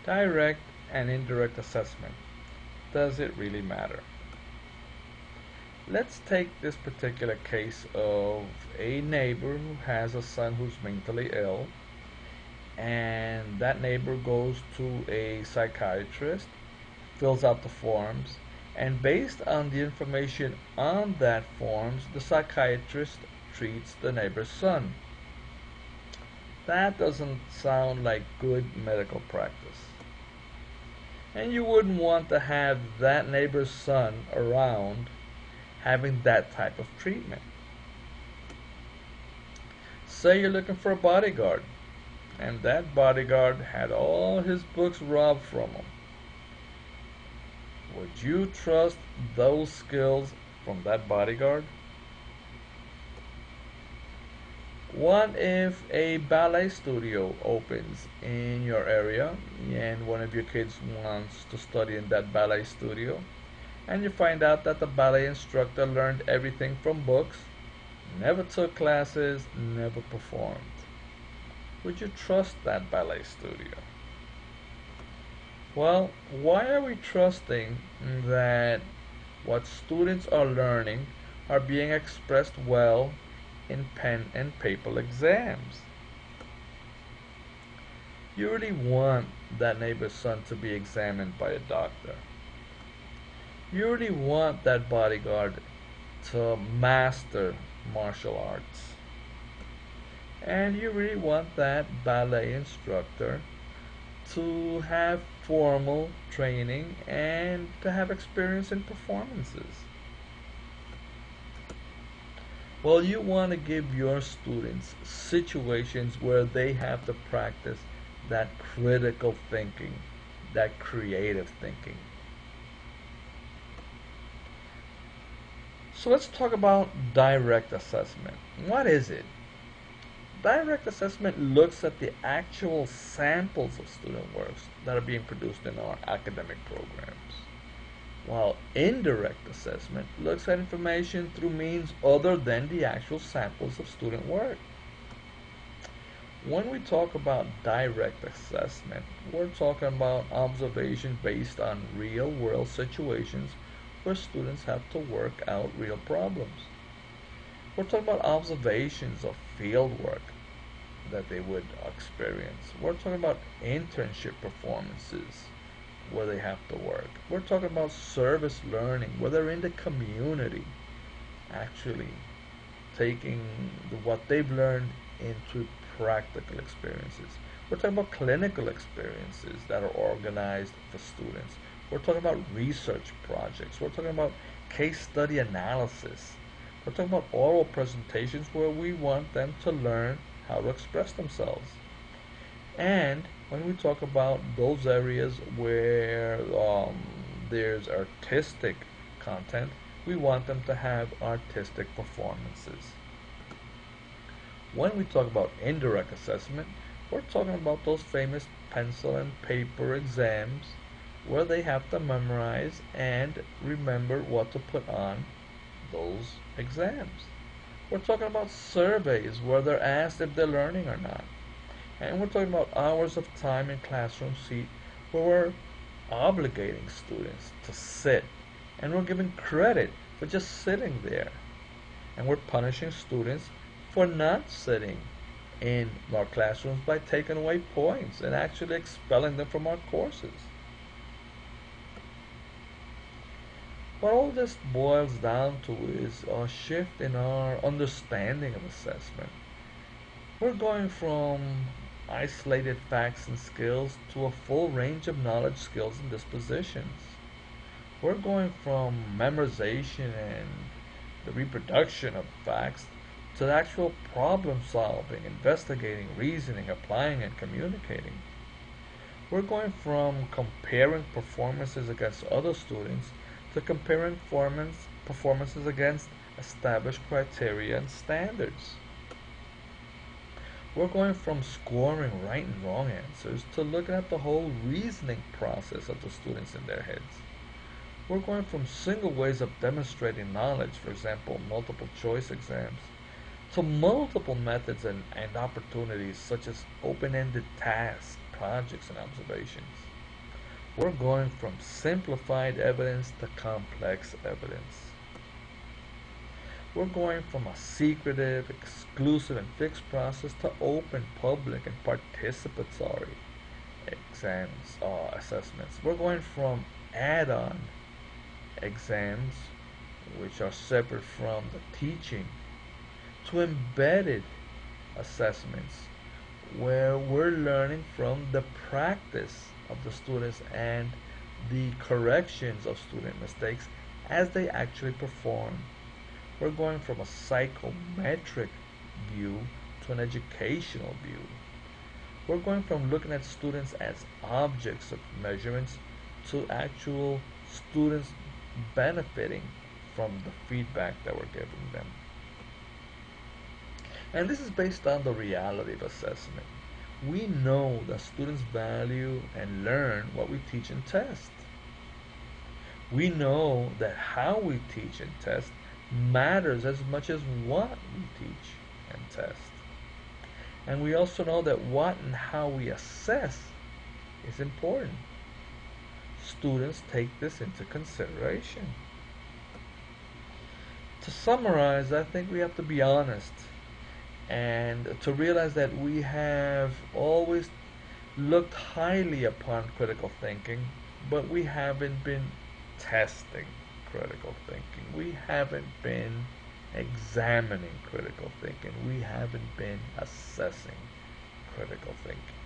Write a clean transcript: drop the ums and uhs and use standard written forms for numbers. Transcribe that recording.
Direct and indirect assessment. Does it really matter? Let's take this particular case of a neighbor who has a son who's mentally ill, and that neighbor goes to a psychiatrist, fills out the forms, and based on the information on that forms, the psychiatrist treats the neighbor's son. That doesn't sound like good medical practice. And you wouldn't want to have that neighbor's son around having that type of treatment. Say you're looking for a bodyguard, and that bodyguard had all his books robbed from him. Would you trust those skills from that bodyguard? What if a ballet studio opens in your area and one of your kids wants to study in that ballet studio, and you find out that the ballet instructor learned everything from books, never took classes, never performed? Would you trust that ballet studio? Well, why are we trusting that what students are learning are being expressed well in pen and paper exams? You really want that neighbor's son to be examined by a doctor. You really want that bodyguard to master martial arts. And you really want that ballet instructor to have formal training and to have experience in performances. Well, you want to give your students situations where they have to practice that critical thinking, that creative thinking. So let's talk about direct assessment. What is it? Direct assessment looks at the actual samples of student works that are being produced in our academic programs, while indirect assessment looks at information through means other than the actual samples of student work. When we talk about direct assessment, we're talking about observation based on real world situations where students have to work out real problems. We're talking about observations of field work that they would experience. We're talking about internship performances where they have to work. We're talking about service learning where they're in the community actually taking what they've learned into practical experiences. We're talking about clinical experiences that are organized for students. We're talking about research projects. We're talking about case study analysis. We're talking about oral presentations where we want them to learn how to express themselves. And when we talk about those areas where there's artistic content, we want them to have artistic performances. When we talk about indirect assessment, we're talking about those famous pencil and paper exams where they have to memorize and remember what to put on those exams. We're talking about surveys where they're asked if they're learning or not. And we're talking about hours of time in classroom seat where we're obligating students to sit and we're giving credit for just sitting there. And we're punishing students for not sitting in our classrooms by taking away points and actually expelling them from our courses. What all this boils down to is a shift in our understanding of assessment. We're going from isolated facts and skills to a full range of knowledge, skills, and dispositions. We're going from memorization and the reproduction of facts to actual problem solving, investigating, reasoning, applying, and communicating. We're going from comparing performances against other students to comparing performances against established criteria and standards. We're going from scoring right and wrong answers to looking at the whole reasoning process of the students in their heads. We're going from single ways of demonstrating knowledge, for example, multiple choice exams, to multiple methods and opportunities such as open-ended tasks, projects, and observations. We're going from simplified evidence to complex evidence. We're going from a secretive, exclusive, and fixed process to open, public, and participatory assessments. We're going from add-on exams, which are separate from the teaching, to embedded assessments, where we're learning from the practice of the students and the corrections of student mistakes as they actually perform. We're going from a psychometric view to an educational view. We're going from looking at students as objects of measurements to actual students benefiting from the feedback that we're giving them. And this is based on the reality of assessment. We know that students value and learn what we teach and test. We know that how we teach and test matters as much as what we teach and test. And we also know that what and how we assess is important. Students take this into consideration. To summarize, I think we have to be honest and to realize that we have always looked highly upon critical thinking, but we haven't been testing critical thinking. We haven't been examining critical thinking. We haven't been assessing critical thinking.